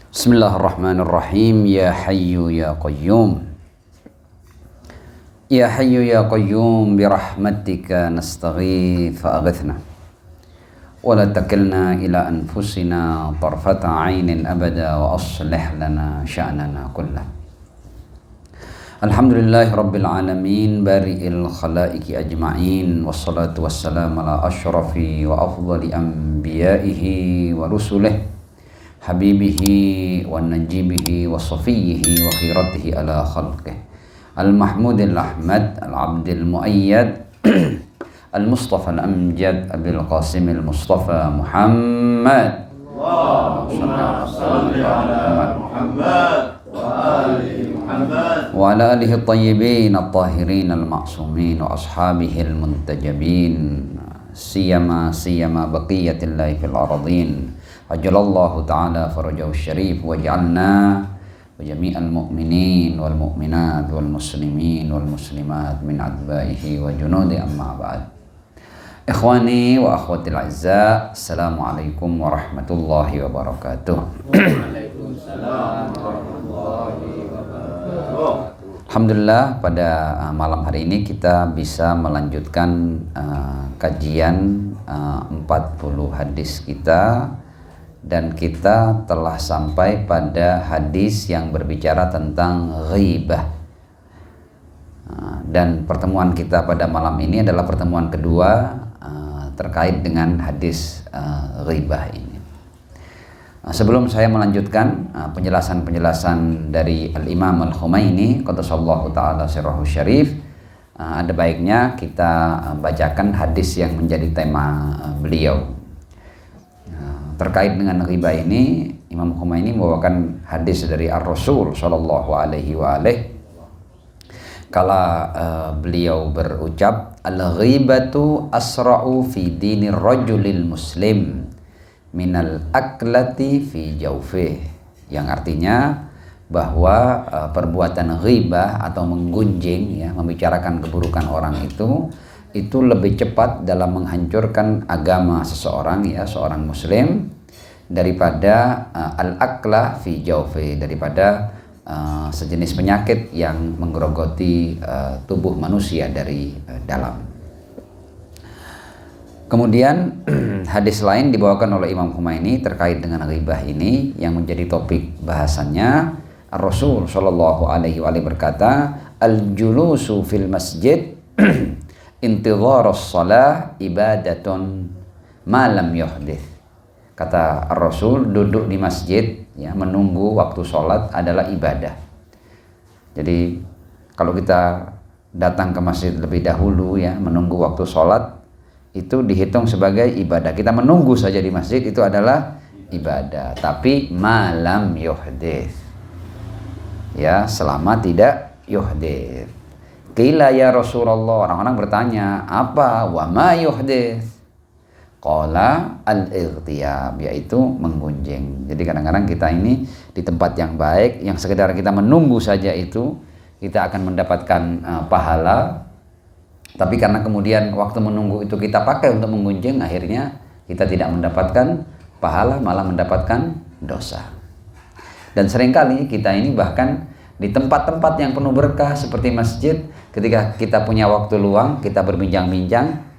Bismillahirrahmanirrahim. Ya Hayyu ya Qayyum. Ya Hayyu ya Qayyum birahmatika nastaghith fa'aghithna wa la takilna ila anfusina tarfata 'ainin abada wa aslih lana sya'nana kullah. Alhamdulillahi rabbil alamin bari'il khalaiqi ajma'in wassalatu wassalamu ala ashrafi wa afdali anbiya'ihi wa rusulihi habibihi wa najibihi wa safiyihi wa khiratihi ala khalqihi al-mahmudil ahmad al-abdil muayyad al-mustafa al-amjad abil qasimil mustafa Muhammad. Allahumma salli ala Muhammad wa ala alihi at-tayyibin at-tahirin al-ma'sumin wa ashabihi al-muntajabin siyama baqiyatillahi fil aradin. Ajalallahu ta'ala farajahu syarif waj'alna wa jami'al mu'minin wal mu'minat wal muslimin wal muslimat min atba'ihi wa junudi amma ba'd. Ikhwani wa akhwatil a'izza, assalamualaikum warahmatullahi wabarakatuh. Waalaikumsalam warahmatullahi wabarakatuh. Alhamdulillah, pada malam hari ini kita bisa melanjutkan kajian 40 hadis kita. Dan kita telah sampai pada hadis yang berbicara tentang ghibah. Dan pertemuan kita pada malam ini adalah pertemuan kedua terkait dengan hadis ghibah ini. Sebelum saya melanjutkan penjelasan-penjelasan dari Al-Imam Al-Khumaini qaddasallahu ta'ala sirrahu syarif, ada baiknya kita bacakan hadis yang menjadi tema beliau. Terkait dengan ghibah ini, Imam Khumaini membawakan hadis dari Ar-Rasul sallallahu alaihi wa alihi. Kala beliau berucap, al-ghibatu asra'u fi dinir rajulil muslim minal aklati fi jawfih. Yang artinya bahwa perbuatan ghibah atau menggunjing, ya, membicarakan keburukan orang itu lebih cepat dalam menghancurkan agama seseorang, ya, seorang muslim, daripada al-akla fi jawfi, daripada sejenis penyakit yang menggerogoti tubuh manusia dari dalam. Kemudian hadis lain dibawakan oleh Imam Khumaini terkait dengan ghibah ini yang menjadi topik bahasannya. Rasul sallallahu alaihi wa alihi berkata, al-julusu fil masjid intidharus shalah ibadatun ma lam yuhdits. Kata Rasul, duduk di masjid, ya, menunggu waktu sholat adalah ibadah. Jadi kalau kita datang ke masjid lebih dahulu, ya, menunggu waktu sholat, itu dihitung sebagai ibadah. Kita menunggu saja di masjid itu adalah ibadah. Tapi malam yuhdits, ya, selama tidak yuhdits. Qila ya Rasulullah, orang-orang bertanya, apa wa ma yuhdits? Qala al-ightiyab, yaitu menggunjing. Jadi kadang-kadang kita ini di tempat yang baik, yang sekedar kita menunggu saja itu kita akan mendapatkan pahala. Tapi karena kemudian waktu menunggu itu kita pakai untuk menggunjing, akhirnya kita tidak mendapatkan pahala, malah mendapatkan dosa. Dan seringkali kita ini bahkan di tempat-tempat yang penuh berkah seperti masjid, ketika kita punya waktu luang, kita berbincang-bincang,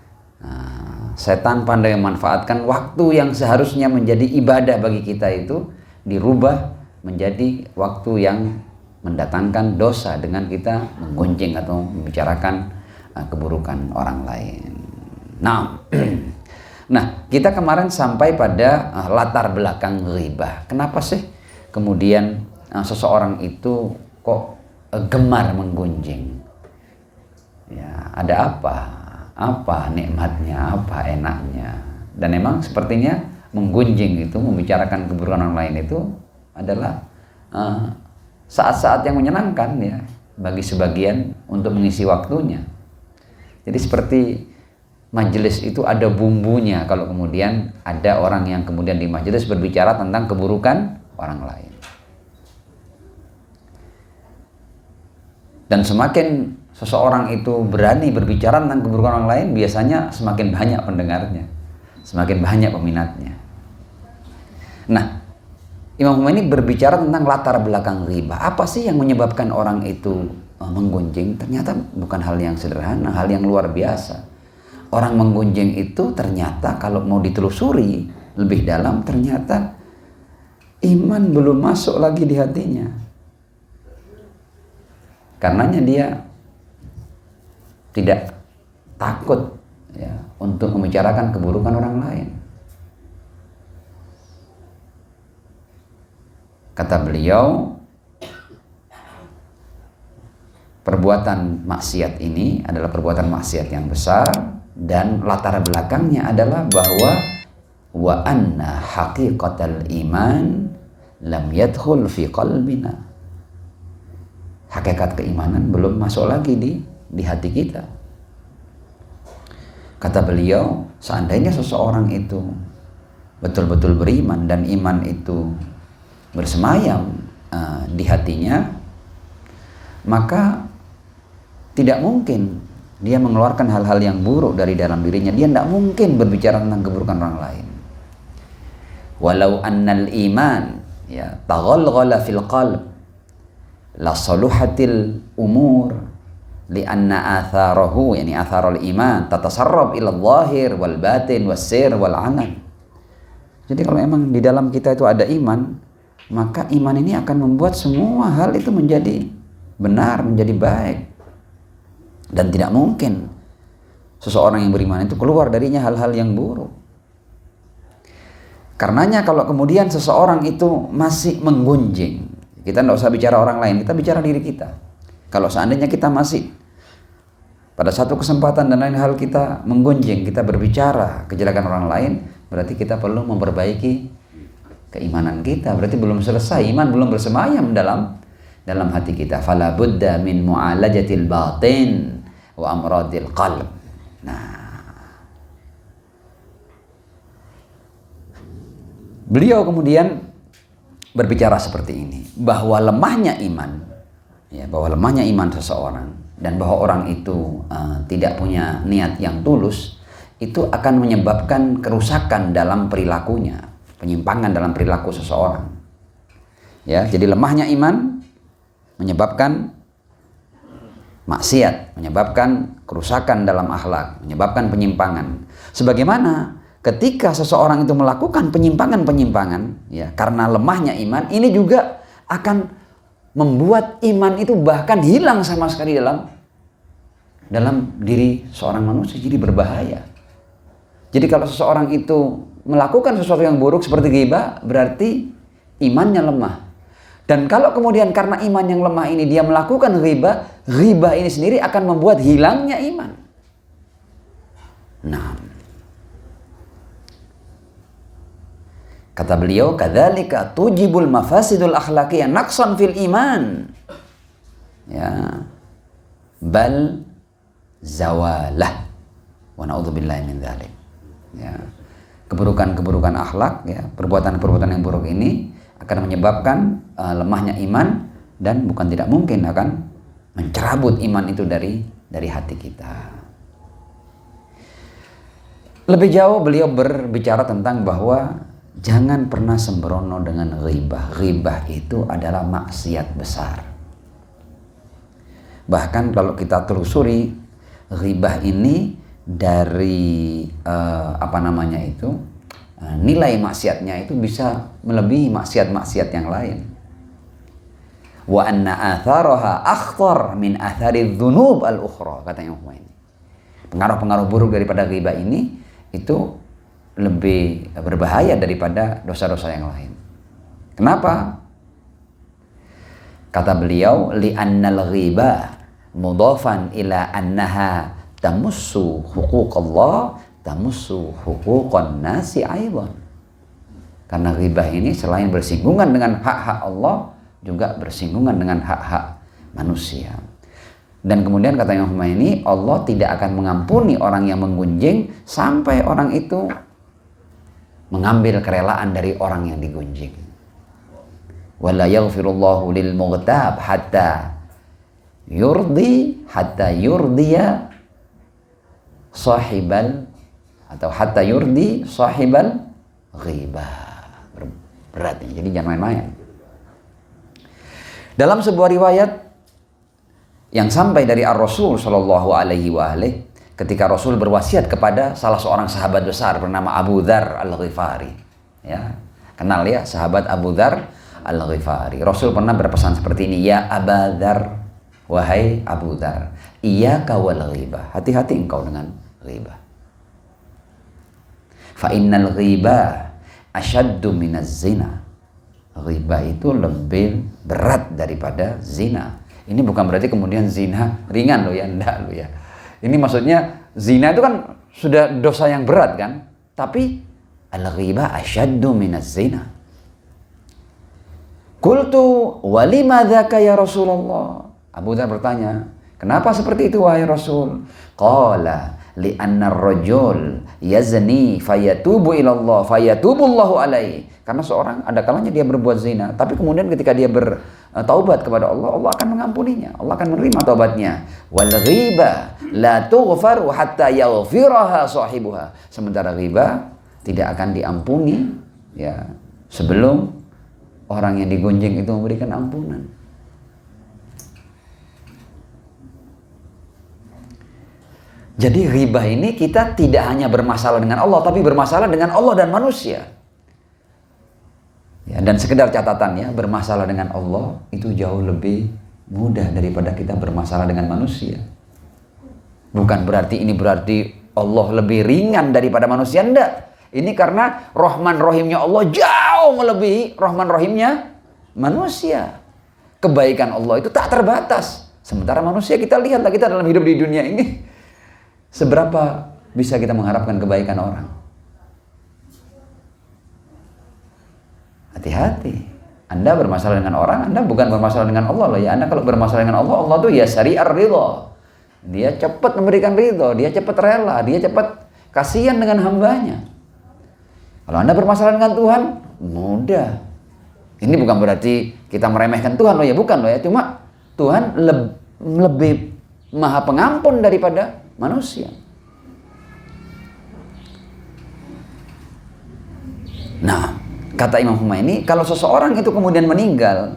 setan pandai memanfaatkan waktu yang seharusnya menjadi ibadah bagi kita itu dirubah menjadi waktu yang mendatangkan dosa dengan kita menggunjing atau membicarakan keburukan orang lain. Nah, kita kemarin sampai pada latar belakang ghibah. Kenapa sih kemudian seseorang itu kok gemar menggunjing? Ya, ada apa nikmatnya, apa enaknya? Dan memang sepertinya menggunjing itu, membicarakan keburukan orang lain itu adalah saat-saat yang menyenangkan, ya, bagi sebagian untuk mengisi waktunya. Jadi seperti majelis itu ada bumbunya kalau kemudian ada orang yang kemudian di majelis berbicara tentang keburukan orang lain. Dan semakin seseorang itu berani berbicara tentang keburukan orang lain, biasanya semakin banyak pendengarnya, semakin banyak peminatnya. Nah, Imam Khomeini berbicara tentang latar belakang ghibah. Apa sih yang menyebabkan orang itu menggunjing? Ternyata bukan hal yang sederhana, hal yang luar biasa. Orang menggunjing itu ternyata kalau mau ditelusuri lebih dalam, ternyata iman belum masuk lagi di hatinya. Karenanya dia tidak takut ya, untuk membicarakan keburukan orang lain. Kata beliau, perbuatan maksiat ini adalah perbuatan maksiat yang besar, dan latar belakangnya adalah bahwa wa anna haqiqatal iman lam yadkhul fi qalbina. Hakikat keimanan belum masuk lagi di hati kita. Kata beliau, seandainya seseorang itu betul-betul beriman dan iman itu bersemayam di hatinya, maka tidak mungkin dia mengeluarkan hal-hal yang buruk dari dalam dirinya. Dia tidak mungkin berbicara tentang keburukan orang lain. Walau annal iman ya taghalghala fil qalb la saluhatil umur lianna atharahu, yani atharul iman tatasarrab ila zahir wal batin was sir wal anan. Jadi kalau memang di dalam kita itu ada iman, maka iman ini akan membuat semua hal itu menjadi benar, menjadi baik. Dan tidak mungkin seseorang yang beriman itu keluar darinya hal-hal yang buruk. Karenanya kalau kemudian seseorang itu masih menggunjing, kita tidak usah bicara orang lain, kita bicara diri kita. Kalau seandainya kita masih pada satu kesempatan dan lain hal kita menggunjing, kita berbicara kejelekan orang lain, berarti kita perlu memperbaiki keimanan kita. Berarti belum selesai, iman belum bersemayam dalam hati kita. Fala budda min mu'alajatil batin wa amradil qalb. Nah, beliau kemudian berbicara seperti ini, bahwa lemahnya iman, ya, bahwa lemahnya iman seseorang dan bahwa orang itu tidak punya niat yang tulus, itu akan menyebabkan kerusakan dalam perilakunya, penyimpangan dalam perilaku seseorang. Ya, jadi lemahnya iman menyebabkan maksiat, menyebabkan kerusakan dalam akhlak, menyebabkan penyimpangan. Sebagaimana ketika seseorang itu melakukan penyimpangan-penyimpangan, ya, karena lemahnya iman, ini juga akan membuat iman itu bahkan hilang sama sekali dalam diri seorang manusia, jadi berbahaya. Jadi kalau seseorang itu melakukan sesuatu yang buruk seperti ghibah, berarti imannya lemah. Dan kalau kemudian karena iman yang lemah ini dia melakukan ghibah, ghibah ini sendiri akan membuat hilangnya iman. Nah, kata beliau, kadzalika tujibul mafasidul akhlaqiyah naqsan fil iman. Ya. Bal zawalah. Wa na'udzubillahi min dzalik. Ya. Keburukan-keburukan akhlak, ya, perbuatan-perbuatan yang buruk ini akan menyebabkan lemahnya iman, dan bukan tidak mungkin akan mencerabut iman itu dari hati kita. Lebih jauh beliau berbicara tentang bahwa jangan pernah sembrono dengan ghibah. Ghibah itu adalah maksiat besar. Bahkan kalau kita telusuri ghibah ini dari nilai maksiatnya itu bisa melebihi maksiat-maksiat yang lain. Wa anna atharaha akhtar min athari dzunub al-ukhra, katanya Khomeini. Pengaruh-pengaruh buruk daripada ghibah ini itu lebih berbahaya daripada dosa-dosa yang lain. Kenapa? Kata beliau, li'annal ghibah mudhafan ila annaha tamussu huquqallah tamussu huquqan nasi aidan. Karena ghibah ini selain bersinggungan dengan hak-hak Allah, juga bersinggungan dengan hak-hak manusia. Dan kemudian kata Imam Khomeini, Allah tidak akan mengampuni orang yang menggunjing sampai orang itu mengambil kerelaan dari orang yang digunjing. Wala yaghfirullahu lil mughtab hatta yurdiya sahibal atau hatta yurdi sahibal ghibah. berat ini. Jadi jangan main-main. Dalam sebuah riwayat yang sampai dari Ar-Rasul Shallallahu Alaihi Wasallam, ketika Rasul berwasiat kepada salah seorang sahabat besar bernama Abu Dzar Al-Ghifari, ya, kenal ya sahabat Abu Dzar Al-Ghifari. Rasul pernah berpesan seperti ini, ya Aba Dzar, wahai Abu Dzar, iyyaka wal ghibah, hati-hati engkau dengan ghibah. Fa innal ghibah asyaddu minaz zina. Ghibah itu lebih berat daripada zina. Ini bukan berarti kemudian zina ringan loh ya, enggak loh ya. Ini maksudnya zina itu kan sudah dosa yang berat kan, tapi al-ghibah asyaddu minaz zina. Qultu walima dzaka ya Rasulullah. Abu Dzar bertanya, kenapa seperti itu wahai Rasul? Qala li'anna ar-rajul yazni fayatubu ilallah fayatubullahu alaihi. Karena seorang ada kalanya dia berbuat zina, tapi kemudian ketika dia bertaubat kepada Allah, Allah akan mengampuninya, Allah akan menerima taubatnya. Wal ghibah la tughfaru hatta yaghfiraha sahibuha. Sementara ghibah tidak akan diampuni ya sebelum orang yang digunjing itu memberikan ampunan. Jadi ghibah ini kita tidak hanya bermasalah dengan Allah, tapi bermasalah dengan Allah dan manusia. Ya, dan sekedar catatan ya, bermasalah dengan Allah itu jauh lebih mudah daripada kita bermasalah dengan manusia. Bukan berarti Allah lebih ringan daripada manusia, enggak. Ini karena Rahman Rahimnya Allah jauh melebihi Rahman Rahimnya manusia. Kebaikan Allah itu tak terbatas. Sementara manusia, kita lihatlah kita dalam hidup di dunia ini, seberapa bisa kita mengharapkan kebaikan orang. Hati-hati. Anda bermasalah dengan orang, Anda bukan bermasalah dengan Allah loh ya. Anda kalau bermasalah dengan Allah, Allah tuh ya syari'ar ridha. Dia cepat memberikan ridha, dia cepat rela, dia cepat kasihan dengan hambanya. Kalau Anda bermasalah dengan Tuhan, mudah. Ini bukan berarti kita meremehkan Tuhan loh ya, bukan loh ya. Cuma Tuhan lebih maha pengampun daripada manusia. Nah, kata Imam Khomeini, kalau seseorang itu kemudian meninggal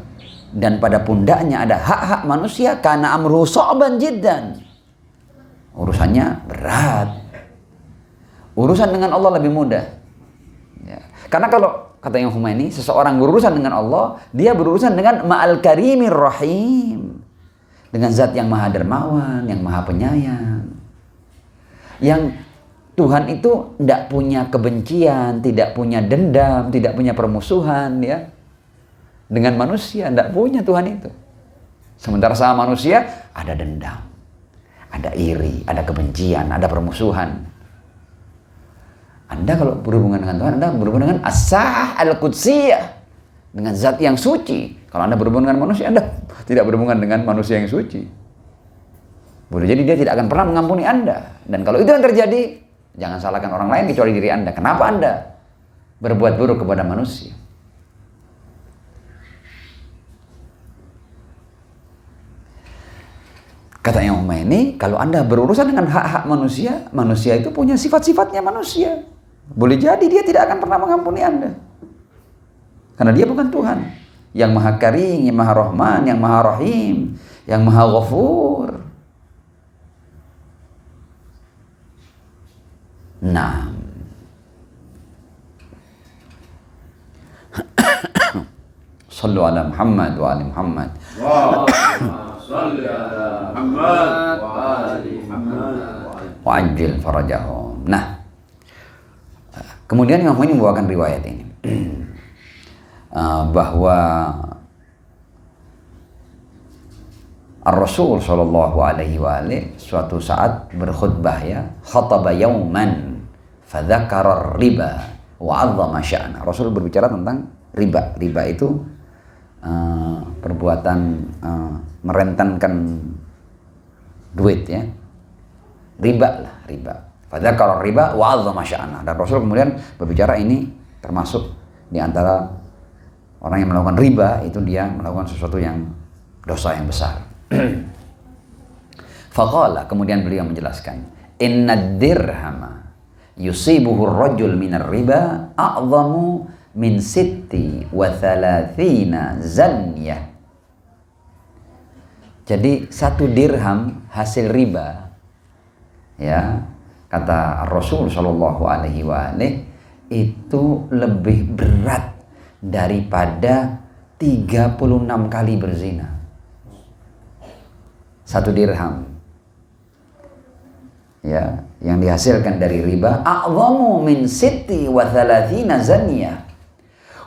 dan pada pundaknya ada hak-hak manusia, kana amruhu sha'ban jiddan. Urusannya berat. Urusan dengan Allah lebih mudah. Ya. Karena kalau kata Imam Khomeini, seseorang berurusan dengan Allah, dia berurusan dengan Ma'al Karimir Rahim. Dengan zat yang maha dermawan, yang maha penyayang. Yang Tuhan itu tidak punya kebencian, tidak punya dendam, tidak punya permusuhan ya. Dengan manusia, tidak punya Tuhan itu. Sementara sama manusia, ada dendam, ada iri, ada kebencian, ada permusuhan. Anda kalau berhubungan dengan Tuhan, Anda berhubungan dengan As-Sah Al-Qudsiyah, dengan zat yang suci. Kalau Anda berhubungan dengan manusia, Anda tidak berhubungan dengan manusia yang suci. Boleh jadi dia tidak akan pernah mengampuni Anda. Dan kalau itu yang terjadi, jangan salahkan orang lain kecuali diri Anda. Kenapa Anda berbuat buruk kepada manusia? Kata Imam Khomeini, kalau Anda berurusan dengan hak-hak manusia, manusia itu punya sifat-sifatnya manusia. Boleh jadi dia tidak akan pernah mengampuni Anda. Karena dia bukan Tuhan. Yang maha karim, yang maha rahman, yang maha rahim, yang maha ghafur. Nah, sallu ala Muhammad wa ali Muhammad. Salli ala Muhammad wa ali Muhammad wa ajil farajahum. Nah, kemudian Imam Khomeini membawakan riwayat ini bahwa Ar-Rasul sallallahu alaihi wa alihi suatu saat berkhutbah ya, khataba yauman fadzakara riba wa 'azzama sya'na. Rasul berbicara tentang riba. Riba itu perbuatan merentenkan duit ya. Riba lah, riba. Fadzakara riba wa 'azzama sya'na. Dan Rasul kemudian berbicara ini termasuk di antara orang yang melakukan riba itu dia melakukan sesuatu yang dosa yang besar. Faqala, kemudian beliau menjelaskan, inna dirhama yusibuhu ar-rajul minar riba a'zamu min sitti wa thalathina zanyah. Jadi 1 dirham hasil riba, ya, kata Rasul Shallallahu Alaihi Wasallam, itu lebih berat daripada 36 kali berzina. 1 dirham, ya, yang dihasilkan dari riba, a'zamu min sitti wa thalathina zanyah.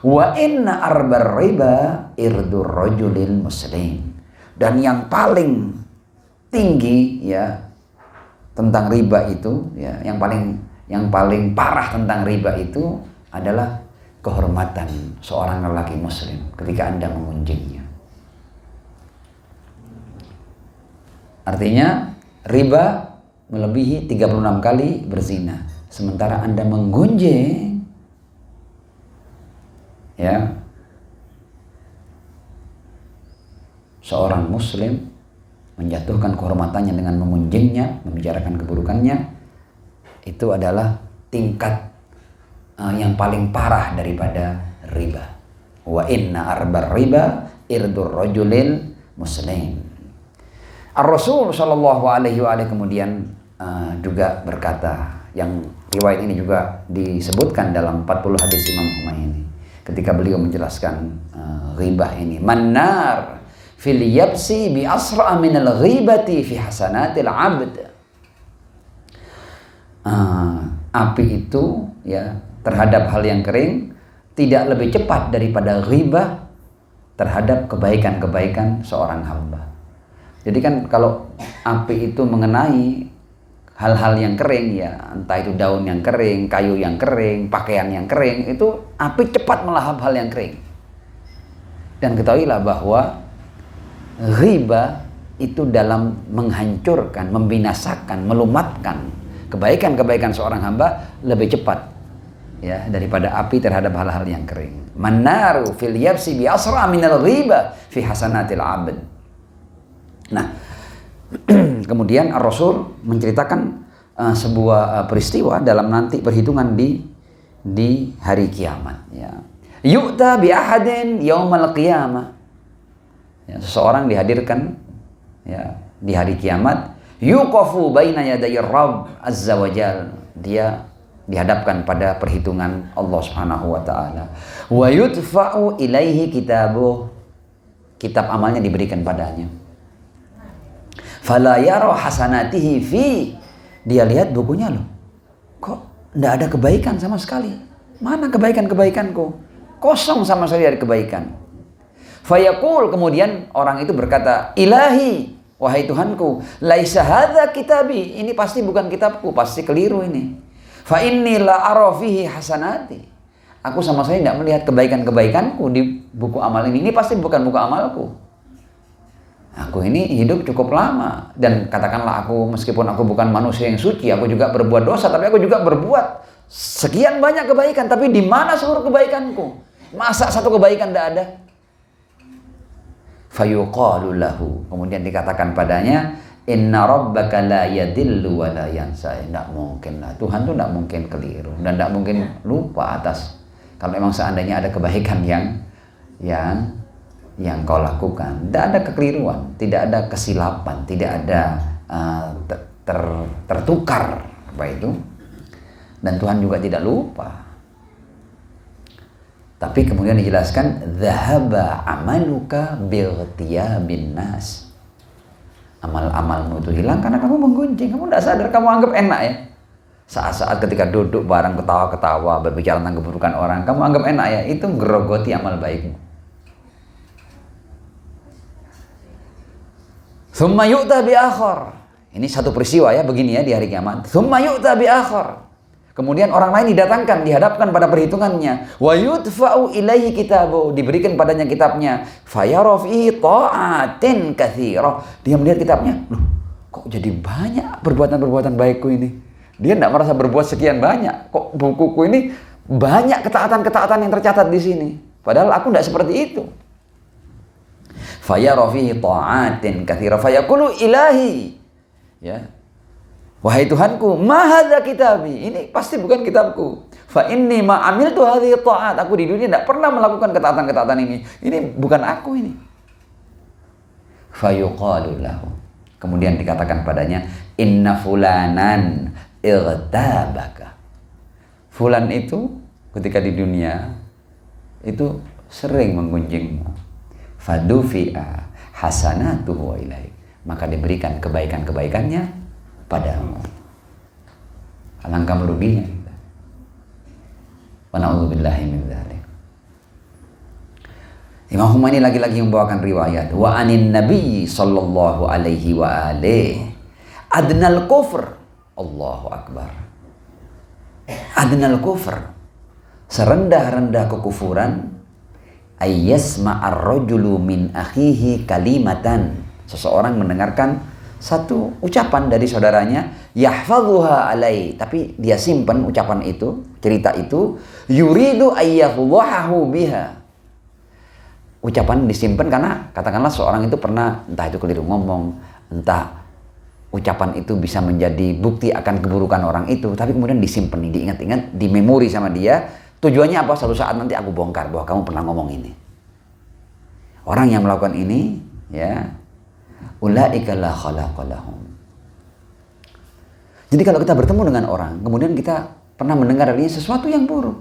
Wa inna arbar riba irdur rajulil muslim. Dan yang paling tinggi, ya, tentang riba itu, ya, yang paling parah tentang riba itu adalah kehormatan seorang lelaki muslim ketika Anda mengunjingnya. Artinya riba melebihi 36 kali berzina, sementara Anda menggunjing, ya, seorang muslim, menjatuhkan kehormatannya dengan mengunjingnya, membicarakan keburukannya, itu adalah tingkat yang paling parah daripada riba. Wa inna arbar riba irdur rajulil muslim. Ar-Rasul Shallallahu Alaihi Wasallam kemudian juga berkata, yang riwayat ini juga disebutkan dalam 40 hadis Imam Humaini, ketika beliau menjelaskan ghibah ini, manar fil yabsi bi asra minal ghibati fi hasanatil abd. Api itu, ya, terhadap hal yang kering tidak lebih cepat daripada ghibah terhadap kebaikan-kebaikan seorang hamba. Jadi kan kalau api itu mengenai hal-hal yang kering, ya, entah itu daun yang kering, kayu yang kering, pakaian yang kering, itu api cepat melahap hal yang kering. Dan ketahuilah bahwa ghibah itu dalam menghancurkan, membinasakan, melumatkan kebaikan-kebaikan seorang hamba lebih cepat, ya, daripada api terhadap hal-hal yang kering. Manaru fil yabsi bi asra minal ghibah fi hasanatil abd. Nah, kemudian Rasul menceritakan sebuah peristiwa dalam nanti perhitungan di hari kiamat, ya. Yu'ta bi ahadin yaumal qiyamah. Ya, seseorang dihadirkan, ya, di hari kiamat, yuqafu baina yaday Rabb azza wajal. Dia dihadapkan pada perhitungan Allah Subhanahu wa taala. Wa yudfa'u ilaihi kitabuh. Kitab amalnya diberikan padanya. Fala yara hasanatihi fi. Dia lihat bukunya, loh, kok enggak ada kebaikan sama sekali. Mana kebaikan-kebaikanku? Kosong sama sekali dari kebaikan. Fayaqul, kemudian orang itu berkata, ilahi, wahai Tuhanku, laisa hadza kitabi, ini pasti bukan kitabku, pasti keliru ini. Fa inni la ara fihi hasanati, aku sama sekali tidak melihat kebaikan-kebaikanku di buku amal ini pasti bukan buku amalku. Aku ini hidup cukup lama, dan katakanlah aku, meskipun aku bukan manusia yang suci, aku juga berbuat dosa, tapi aku juga berbuat sekian banyak kebaikan, tapi di mana seluruh kebaikanku? Masa satu kebaikan tidak ada? Fayuqalu lahu, kemudian dikatakan padanya, inna rabbaka la yadillu wa la yansa. Tidak mungkin lah, Tuhan itu tidak mungkin keliru dan tidak mungkin lupa atas, kalau memang seandainya ada kebaikan yang kau lakukan. Tidak ada kekeliruan, tidak ada kesilapan, tidak ada tertukar apa itu, dan Tuhan juga tidak lupa. Tapi kemudian dijelaskan, dhahaba amaluka bightiabin nas. Amal-amalmu itu hilang karena kamu menggunjing. Kamu tidak sadar, kamu anggap enak, ya. Saat-saat ketika duduk bareng ketawa-ketawa, berbicara tentang keburukan orang, kamu anggap enak, ya. Itu gerogoti amal baikmu. Tsumma yu'ta bi akhar. Ini satu peristiwa, ya, begini, ya, di hari kiamat. Tsumma yu'ta bi akhar. Kemudian orang lain didatangkan, dihadapkan pada perhitungannya. Wa yudfa'u ilaihi kitabu, diberikan padanya kitabnya. Fayara fihi ta'atin katsirah. Dia melihat kitabnya, loh, kok jadi banyak perbuatan-perbuatan baikku ini. Dia tidak merasa berbuat sekian banyak. Kok bukuku ini banyak ketaatan-ketaatan yang tercatat di sini. Padahal aku tidak seperti itu. Fayara fihi ta'atin katsirah fayaqulu ilahi. Ya. Wahai Tuhanku, ma hadza kitabi, ini pasti bukan kitabku. Fa inni ma amiltu hadhihi ta'at, aku di dunia tidak pernah melakukan ketaatan-ketaatan ini. Ini bukan aku ini. Fa yuqalu lahu, kemudian dikatakan padanya, inna fulanan irtabaka. Fulan itu ketika di dunia itu sering menggunjingmu. Fadufi'a hasanatuhu ilaik, maka diberikan kebaikan-kebaikannya padamu. Alangkah meruginya kita. Wa na'udzubillahi min dzalik. Imam Humaini lagi-lagi membawakan riwayat wa anin nabi sallallahu alaihi wa alihi adnal kufr, Allahu akbar, adnal kufr, serendah-rendah kekufuran, ayyasma'ar rajulu min akhihi kalimatan, seseorang mendengarkan satu ucapan dari saudaranya, yahfadhuha alai, tapi dia simpan ucapan itu, cerita itu, yuridu ayyafudhahu biha. Ucapan disimpan karena katakanlah seorang itu pernah entah itu keliru ngomong, entah ucapan itu bisa menjadi bukti akan keburukan orang itu, tapi kemudian disimpan, diingat-ingat, di memori sama dia. Tujuannya apa? Suatu saat nanti aku bongkar bahwa kamu pernah ngomong ini. Orang yang melakukan ini, ya, ulaika la khalaqa lahum. Jadi kalau kita bertemu dengan orang, kemudian kita pernah mendengar darinya sesuatu yang buruk,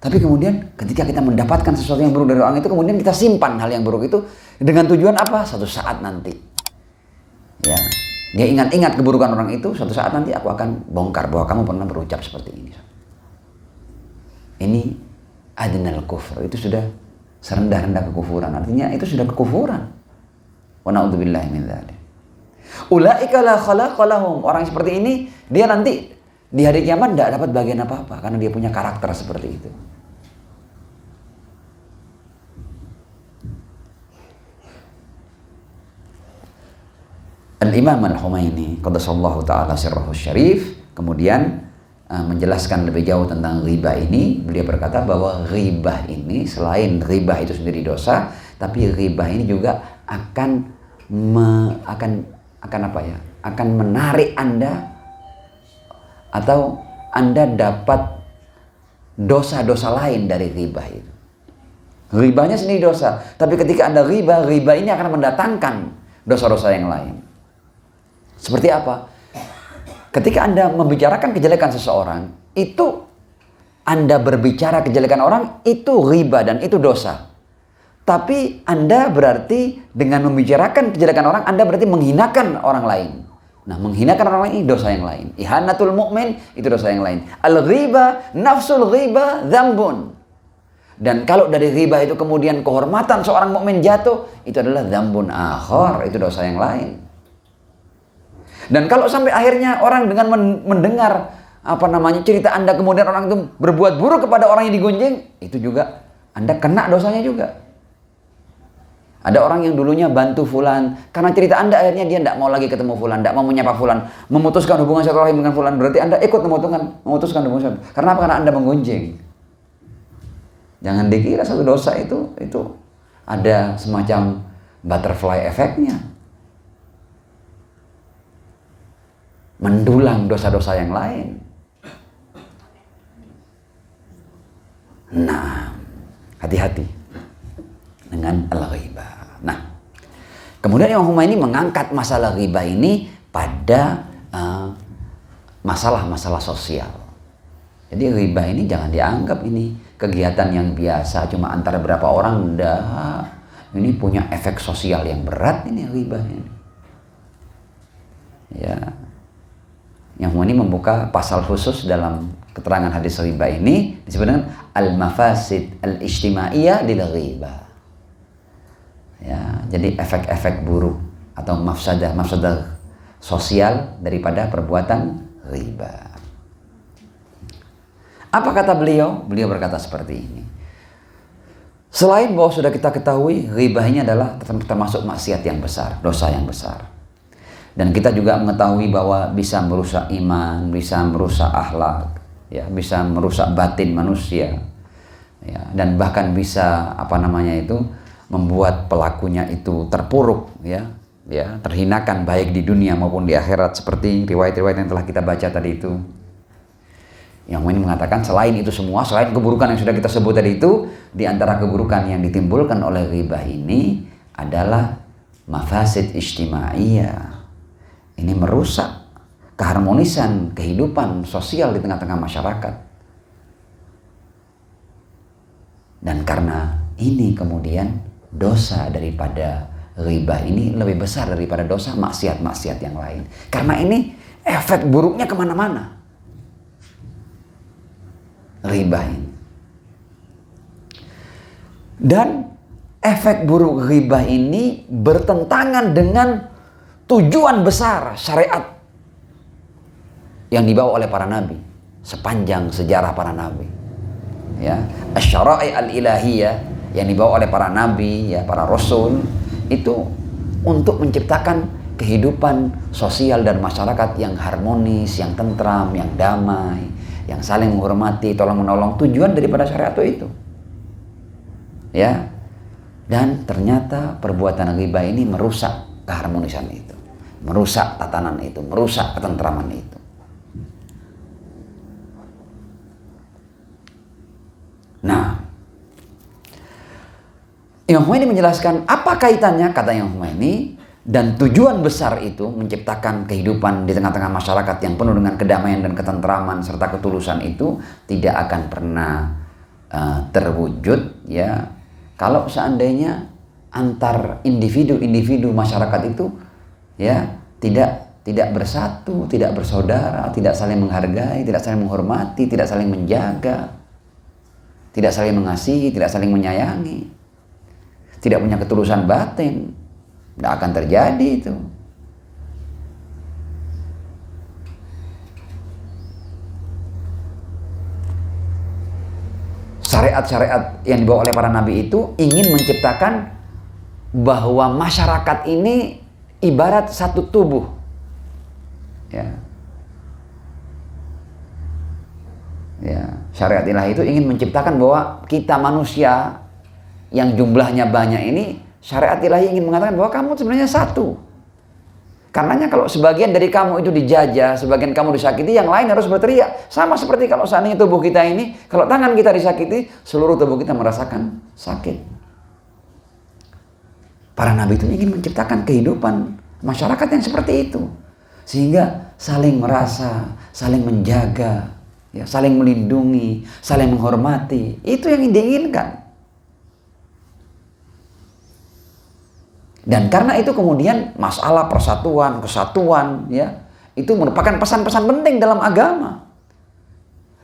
tapi kemudian ketika kita mendapatkan sesuatu yang buruk dari orang itu, kemudian kita simpan hal yang buruk itu dengan tujuan apa? Suatu saat nanti, ya, dia ingat-ingat keburukan orang itu, suatu saat nanti aku akan bongkar bahwa kamu pernah berucap seperti ini. Ini adnal kufur, itu sudah serendah-rendah kekufuran, artinya itu sudah kekufuran. Wa na'udzubillahi min dzalik. Ulaika la khalaqa lahum, orang seperti ini dia nanti di hari kiamat tidak dapat bagian apa-apa karena dia punya karakter seperti itu. Al-Imam Al-Humaini qaddasallahu ta'ala sirrahu syarif kemudian menjelaskan lebih jauh tentang ghibah ini. Beliau berkata bahwa ghibah ini selain ghibah itu sendiri dosa, tapi ghibah ini juga akan menarik Anda, atau Anda dapat dosa-dosa lain dari ghibah itu. Ghibahnya sendiri dosa, tapi ketika Anda ghibah ini akan mendatangkan dosa-dosa yang lain. Seperti apa? Ketika Anda membicarakan kejelekan seseorang, itu Anda berbicara kejelekan orang, itu ghibah dan itu dosa. Tapi Anda berarti dengan membicarakan kejelekan orang, Anda berarti menghinakan orang lain. Nah, menghinakan orang lain ini dosa yang lain. Ihanatul mu'min itu dosa yang lain. Al-ghibah, nafsul ghibah, dzambun. Dan kalau dari ghibah itu kemudian kehormatan seorang mukmin jatuh, itu adalah dzambun akhar, itu dosa yang lain. Dan kalau sampai akhirnya orang dengan mendengar cerita Anda, kemudian orang itu berbuat buruk kepada orang yang digunjing, itu juga Anda kena dosanya juga. Ada orang yang dulunya bantu fulan, karena cerita Anda akhirnya dia tidak mau lagi ketemu fulan, tidak mau menyapa fulan, memutuskan hubungan silaturahim dengan fulan, berarti Anda ikut memutuskan hubungan silaturahim. Karena apa? Karena Anda menggunjing. Jangan dikira satu dosa itu ada semacam butterfly efeknya. Mendulang dosa-dosa yang lain. Nah, hati-hati dengan al-ghibah. Nah, kemudian Imam Humaini mengangkat masalah ghibah ini pada masalah-masalah sosial. Jadi ghibah ini jangan dianggap ini kegiatan yang biasa cuma antara berapa orang, enggak. Ini punya efek sosial yang berat ini ghibah ini. Ya. Yang Humaini membuka pasal khusus dalam keterangan hadis ghibah ini disebut dengan al-mafasid al-ijtimaiyah lil ghibah. Ya, jadi efek-efek buruk atau mafsadah sosial daripada perbuatan ghibah. Apa kata beliau? Beliau berkata seperti ini. Selain bahwa sudah kita ketahui ghibah ini adalah termasuk maksiat yang besar, dosa yang besar. Dan kita juga mengetahui bahwa bisa merusak iman, bisa merusak akhlak, ya, bisa merusak batin manusia, ya, dan bahkan bisa membuat pelakunya itu terpuruk, ya, ya, terhinakan baik di dunia maupun di akhirat, seperti riwayat-riwayat yang telah kita baca tadi itu. Yang ini mengatakan selain itu semua, selain keburukan yang sudah kita sebut tadi itu, di antara keburukan yang ditimbulkan oleh ghibah ini adalah mafasid ijtimaiyah. Ini merusak keharmonisan kehidupan sosial di tengah-tengah masyarakat. Dan karena ini kemudian dosa daripada ghibah ini lebih besar daripada dosa maksiat-maksiat yang lain. Karena ini efek buruknya kemana-mana. Ghibah ini. Dan efek buruk ghibah ini bertentangan dengan tujuan besar syariat yang dibawa oleh para nabi sepanjang sejarah para nabi. Ya, asy-syara'i al-ilahiyah yang dibawa oleh para nabi, ya, para rasul itu untuk menciptakan kehidupan sosial dan masyarakat yang harmonis, yang tentram, yang damai, yang saling menghormati, tolong menolong. Tujuan daripada syariat itu. Ya. Dan ternyata perbuatan ghibah ini merusak keharmonisan itu, merusak tatanan itu, merusak ketentraman itu. Nah, Imam Khomeini menjelaskan apa kaitannya, kata Imam Khomeini, dan tujuan besar itu menciptakan kehidupan di tengah-tengah masyarakat yang penuh dengan kedamaian dan ketentraman serta ketulusan itu tidak akan pernah terwujud, ya, kalau seandainya antar individu-individu masyarakat itu, ya, tidak bersatu, tidak bersaudara, tidak saling menghargai, tidak saling menghormati, tidak saling menjaga, tidak saling mengasihi, tidak saling menyayangi, tidak punya ketulusan batin. Tidak akan terjadi itu. Syariat-syariat yang dibawa oleh para nabi itu ingin menciptakan bahwa masyarakat ini ibarat satu tubuh. Ya. Ya, syariat ilahi itu ingin menciptakan bahwa kita manusia yang jumlahnya banyak ini, syariat ilahi ingin mengatakan bahwa kamu sebenarnya satu. Karenanya kalau sebagian dari kamu itu dijajah, sebagian kamu disakiti, yang lain harus berteriak. Sama seperti kalau seandainya tubuh kita ini, kalau tangan kita disakiti, seluruh tubuh kita merasakan sakit. Para nabi itu ingin menciptakan kehidupan masyarakat yang seperti itu. Sehingga saling merasa, saling menjaga, ya, saling melindungi, saling menghormati. Itu yang diinginkan. Dan karena itu kemudian masalah persatuan, kesatuan, ya, itu merupakan pesan-pesan penting dalam agama.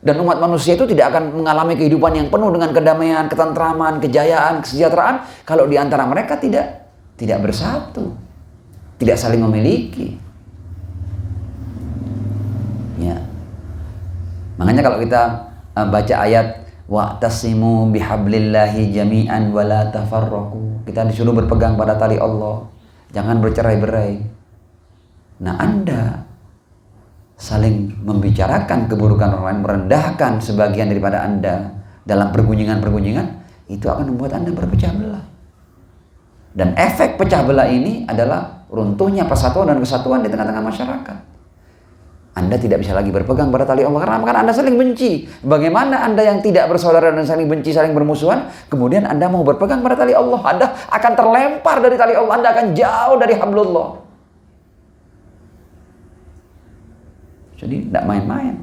Dan umat manusia itu tidak akan mengalami kehidupan yang penuh dengan kedamaian, ketentraman, kejayaan, kesejahteraan kalau di antara mereka tidak bersatu, tidak saling memiliki. Ya. Makanya kalau kita baca ayat wa'tasimu bihablillahi jami'an wa la tafarraqu. Kita disuruh berpegang pada tali Allah, jangan bercerai-berai. Nah, Anda saling membicarakan keburukan orang lain, merendahkan sebagian daripada Anda dalam pergunjingan-pergunjingan, itu akan membuat Anda berpecah belah. Dan efek pecah belah ini adalah runtuhnya persatuan dan kesatuan di tengah-tengah masyarakat. Anda tidak bisa lagi berpegang pada tali Allah karena Anda saling benci. Bagaimana Anda yang tidak bersaudara dan saling benci, saling bermusuhan, kemudian Anda mau berpegang pada tali Allah? Anda akan terlempar dari tali Allah, Anda akan jauh dari hablullah. Jadi tidak main-main.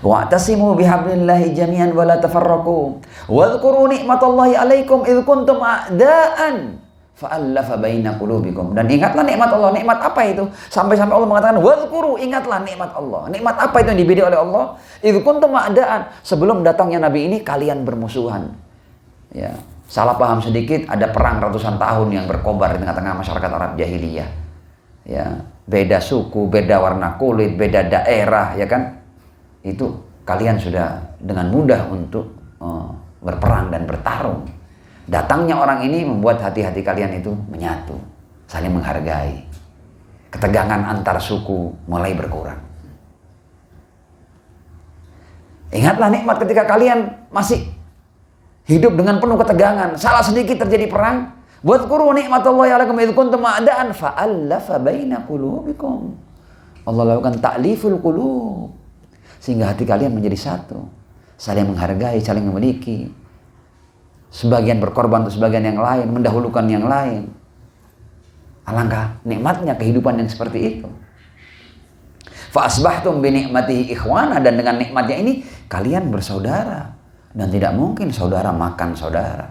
Wa'tasimu bihablillahi jami'an wa la tafarraqu. Wadhkuru ni'matallahi 'alaikum idh kuntum a'daan fa'allafa baina qulubikum. Dan ingatlah nikmat Allah. Nikmat apa itu? Sampai-sampai Allah mengatakan wadhkuru, ingatlah nikmat Allah. Nikmat apa itu yang diberi oleh Allah? Idh kuntum a'daan. Sebelum datangnya Nabi ini kalian bermusuhan. Ya, salah paham sedikit, ada perang ratusan tahun yang berkobar di tengah-tengah masyarakat Arab jahiliyah. Ya, beda suku, beda warna kulit, beda daerah, ya kan? Itu kalian sudah dengan mudah untuk berperang dan bertarung. Datangnya orang ini membuat hati-hati kalian itu menyatu, saling menghargai. Ketegangan antar suku mulai berkurang. Ingatlah nikmat ketika kalian masih hidup dengan penuh ketegangan. Salah sedikit terjadi perang, Wadhkuru ni'matallahi 'alaikum idh kuntum a'da'an fa'alafa baina qulubikum. Allah lakukan ta'liful qulub sehingga hati kalian menjadi satu, saling menghargai, saling memiliki. Sebagian berkorban untuk sebagian yang lain, mendahulukan yang lain. Alangkah nikmatnya kehidupan yang seperti itu. Fa asbahtum bi ni'matihi ikhwana, dan dengan nikmatnya ini kalian bersaudara, dan tidak mungkin saudara makan saudara.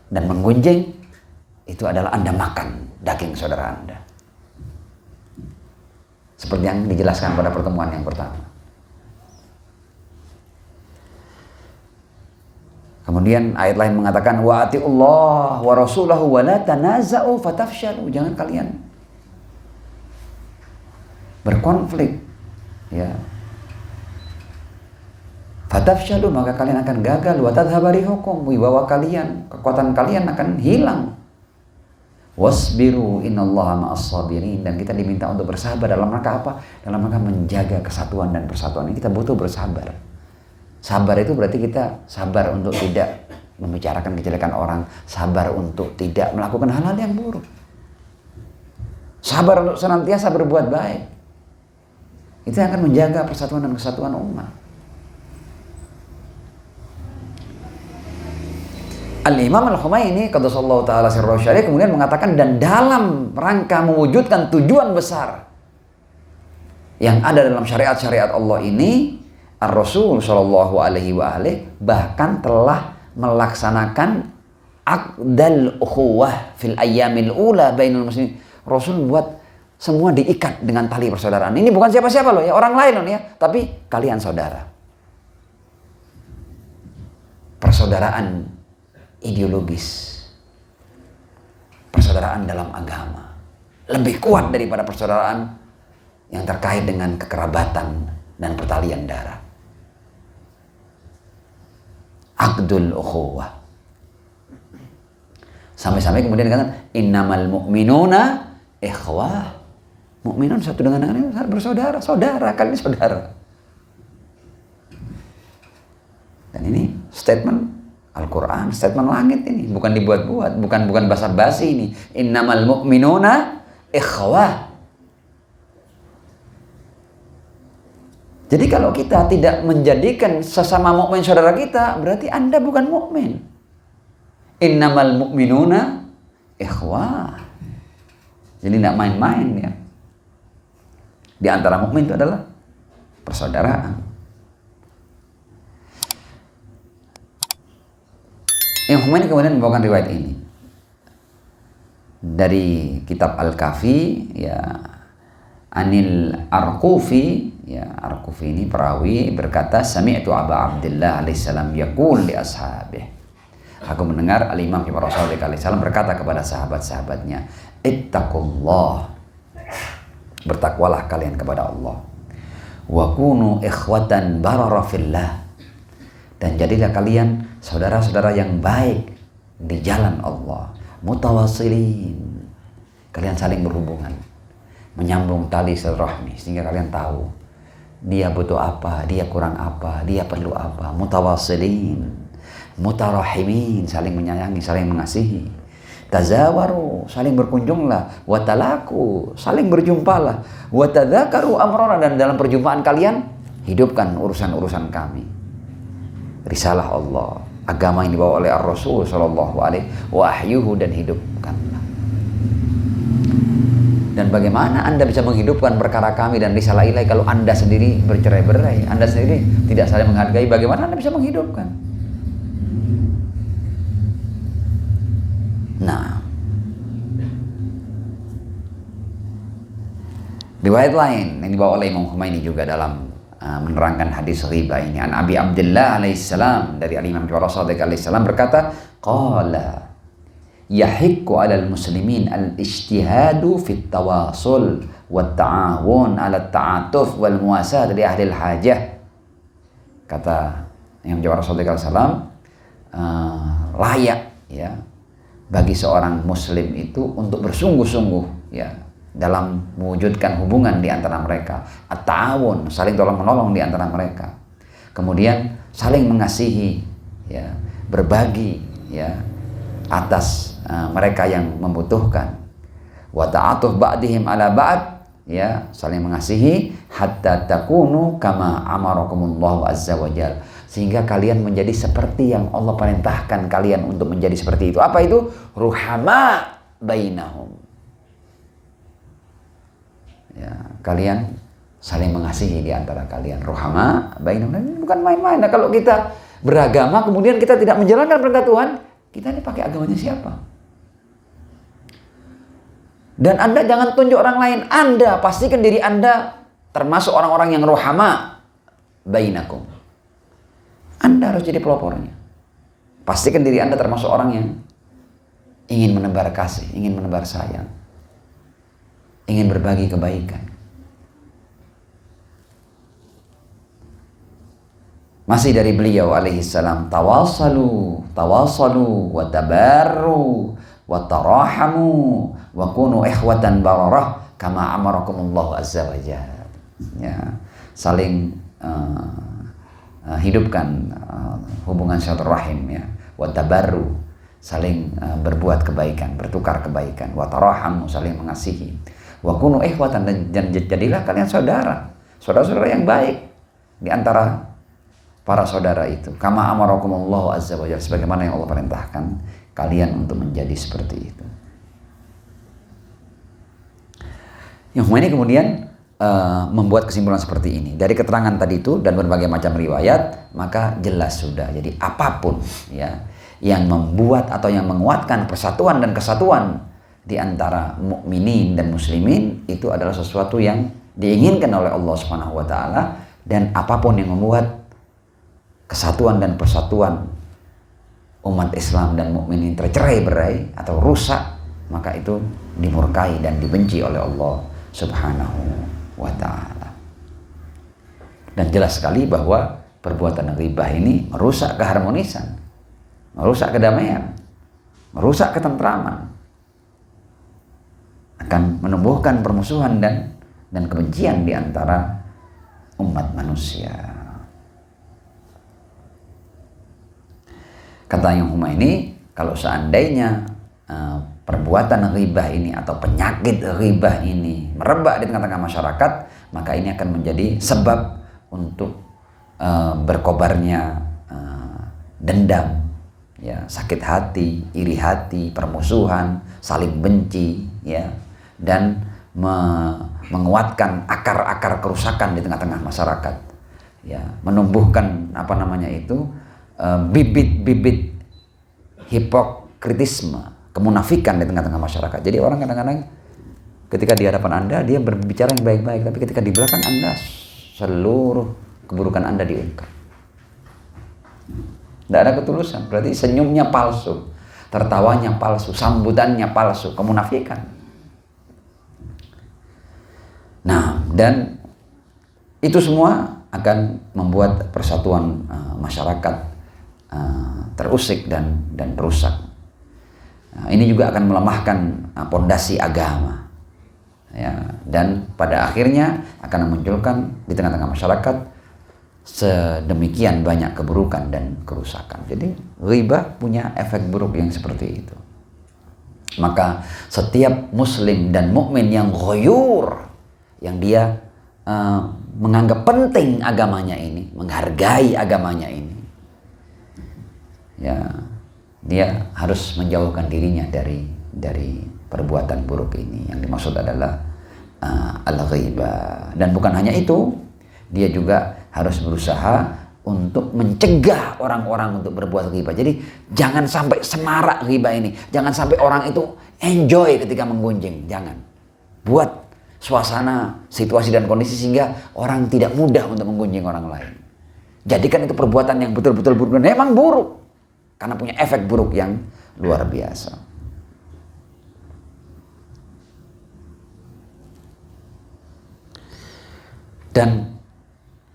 Dan menggunjing itu adalah Anda makan daging saudara Anda. Seperti yang dijelaskan pada pertemuan yang pertama. Kemudian ayat lain mengatakan wa atiullah wa rasulahu wa la tanaza'u fatafshalu. Jangan kalian berkonflik, ya. Fatafshalu, maka kalian akan gagal. Wa tadhhabu rihukum, wibawa kalian, kekuatan kalian akan hilang. Wasbiru innallaha ma'as sabirin, dan kita diminta untuk bersabar dalam rangka apa? Dalam rangka menjaga kesatuan dan persatuan ini kita butuh bersabar. Sabar itu berarti kita sabar untuk tidak membicarakan kejelekan orang, sabar untuk tidak melakukan hal-hal yang buruk, sabar untuk senantiasa berbuat baik. Itu yang akan menjaga persatuan dan kesatuan umat. Al-Imam Al-Khumaini qaddasallahu ta'ala sirrahu syarif kemudian mengatakan, dan dalam rangka mewujudkan tujuan besar yang ada dalam syariat-syariat Allah ini, Ar-Rasul Shallallahu Alaihi Wasallam bahkan telah melaksanakan aqdal ukhuwah fil ayyamil ula bainal muslimin. Rasul buat semua diikat dengan tali persaudaraan. Ini bukan siapa-siapa loh ya, orang lain loh ya, tapi kalian saudara. Persaudaraan ideologis, persaudaraan dalam agama lebih kuat daripada persaudaraan yang terkait dengan kekerabatan dan pertalian darah. Aqdul ukhuwah. Sampai-sampai kemudian dikatakan innamal mu'minuna ikhwah. Mukminun satu dengan yang lain bersaudara, saudara, kalian saudara. Dan ini statement Al-Quran, statement langit ini, bukan dibuat-buat, bukan basa-basi ini. Innamal mu'minuna ikhwah. Jadi kalau kita tidak menjadikan sesama mukmin saudara kita, berarti Anda bukan mukmin. Innamal mu'minuna ikhwah. Jadi tidak main-main ya. Di antara mukmin itu adalah persaudaraan. Imam Khumaini kemudian membawakan riwayat ini dari kitab Al-Kafi, ya, Anil Arqufi, ya, Arqufi ini perawi berkata, sami'tu Aba Abdillah alaihissalam yaqul li ashabih. Aku mendengar Al-Imam Ibnu Rasulullah alaihissalam berkata kepada sahabat-sahabatnya, ittaqullah, bertakwalah kalian kepada Allah. Wa kunu ikhwatan barara fillah, dan jadilah kalian saudara-saudara yang baik di jalan Allah. Mutawassilin, kalian saling berhubungan, menyambung tali silaturahmi sehingga kalian tahu dia butuh apa, dia kurang apa, dia perlu apa. Mutawassilin, mutarahimin, saling menyayangi, saling mengasihi. Tazawaru, saling berkunjunglah. Watalaku, saling berjumpalah. Watadzakaru amrona, dan dalam perjumpaan kalian hidupkan urusan-urusan kami. Risalah Allah, agama yang dibawa oleh Ar-Rasul Sallallahu Alaihi Wahyuhu, dan hidupkanlah. Dan bagaimana Anda bisa menghidupkan perkara kami dan risalah ilahi kalau Anda sendiri bercerai-berai, Anda sendiri tidak saling menghargai? Bagaimana Anda bisa menghidupkan? Nah, riwayat lain yang dibawa oleh Imam Khumaini juga dalam menerangkan hadis riba ini, an Abi Abdillah alaihissalam, dari Al-Imam Rasulullah alaihissalam berkata, qala yahiqqu 'alal muslimin al-ijtihadu fit tawasul wat ta'awun 'ala ta'atuf wal muwasat li ahli al-hajah. Kata Imam Rasulullah alaihissalam, layak ya bagi seorang muslim itu untuk bersungguh-sungguh ya dalam mewujudkan hubungan di antara mereka, at-ta'awun, saling tolong-menolong di antara mereka, kemudian saling mengasihi, ya, berbagi, ya, atas mereka yang membutuhkan. Wa ta'atuf ba'dihim ala ba'd, ya, saling mengasihi, hatta takunu kama amarakumullahu azza wa jalla, sehingga kalian menjadi seperti yang Allah perintahkan kalian untuk menjadi seperti itu. Apa itu? Ruhama bainahum. Ya, kalian saling mengasihi di antara kalian. Ruhama bainahum. Bukan main-main. Nah, kalau kita beragama kemudian kita tidak menjalankan perintah Tuhan, kita ini pakai agamanya siapa? Dan Anda jangan tunjuk orang lain. Anda pastikan diri Anda termasuk orang-orang yang ruhama bainakum. Anda harus jadi pelopornya. Pastikan diri Anda termasuk orang yang ingin menebar kasih, ingin menebar sayang, ingin berbagi kebaikan. Masih dari beliau alaihi salam, tawasalu wa tabarru wa tarahamu wa kunu ikhwatan bararah kama amarakumullahu azza wa jalla. Ya, saling hidupkan hubungan silaturahim, ya. Wa tabarru, saling berbuat kebaikan, bertukar kebaikan. Wa tarahamu, saling mengasihi. Wa kunu ikhwatan, dan jadilah kalian saudara-saudara yang baik di antara para saudara itu. Kama amarakumullahu azza wa jalla, sebagaimana yang Allah perintahkan kalian untuk menjadi seperti itu. Yang ini kemudian membuat kesimpulan seperti ini. Dari keterangan tadi itu dan berbagai macam riwayat, maka jelas sudah. Jadi apapun, ya, yang membuat atau yang menguatkan persatuan dan kesatuan di antara mukminin dan muslimin, itu adalah sesuatu yang diinginkan oleh Allah Subhanahu wa taala, dan apapun yang membuat kesatuan dan persatuan umat Islam dan mukminin tercerai-berai atau rusak, maka itu dimurkai dan dibenci oleh Allah Subhanahu wa ta'ala. Dan jelas sekali bahwa perbuatan ghibah ini merusak keharmonisan, merusak kedamaian, merusak ketentraman, akan menumbuhkan permusuhan dan kebencian di antara umat manusia. Kata Imam Khomeini, kalau seandainya perbuatan ghibah ini atau penyakit ghibah ini merebak di tengah-tengah masyarakat, maka ini akan menjadi sebab untuk berkobarnya dendam, ya, sakit hati, iri hati, permusuhan, saling benci, ya, dan menguatkan akar-akar kerusakan di tengah-tengah masyarakat, ya, menumbuhkan bibit-bibit hipokritisme, kemunafikan di tengah-tengah masyarakat. Jadi orang kadang-kadang ketika di hadapan Anda dia berbicara yang baik-baik, tapi ketika di belakang Anda seluruh keburukan Anda diungkap. Tidak ada ketulusan, berarti senyumnya palsu, tertawanya palsu, sambutannya palsu, kemunafikan. Nah, dan itu semua akan membuat persatuan masyarakat terusik dan rusak. Nah, ini juga akan melemahkan pondasi agama, ya, dan pada akhirnya akan memunculkan di tengah-tengah masyarakat sedemikian banyak keburukan dan kerusakan. Jadi ghibah punya efek buruk yang seperti itu. Maka setiap muslim dan mukmin yang ghoyur, yang dia menganggap penting agamanya ini, menghargai agamanya ini, ya, dia harus menjauhkan dirinya dari perbuatan buruk ini. Yang dimaksud adalah al-ghibah. Dan bukan hanya itu, dia juga harus berusaha untuk mencegah orang-orang untuk berbuat ghibah. Jadi jangan sampai semarak ghibah ini, jangan sampai orang itu enjoy ketika menggunjing. Jangan buat suasana, situasi dan kondisi sehingga orang tidak mudah untuk menggunjing orang lain. Jadikan itu perbuatan yang betul-betul buruk, dan memang buruk karena punya efek buruk yang luar biasa. Dan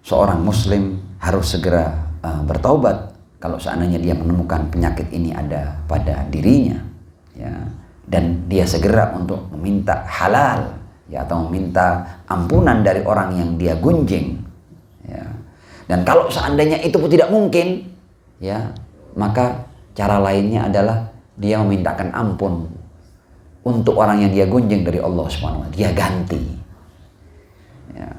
seorang muslim harus segera bertaubat kalau seandainya dia menemukan penyakit ini ada pada dirinya, ya, dan dia segera untuk meminta halal, ya, atau meminta ampunan dari orang yang dia gunjing, ya. Dan kalau seandainya itu pun tidak mungkin, ya, maka cara lainnya adalah dia memintakan ampun untuk orang yang dia gunjing dari Allah Subhanahu wa taala, dia ganti. Ya.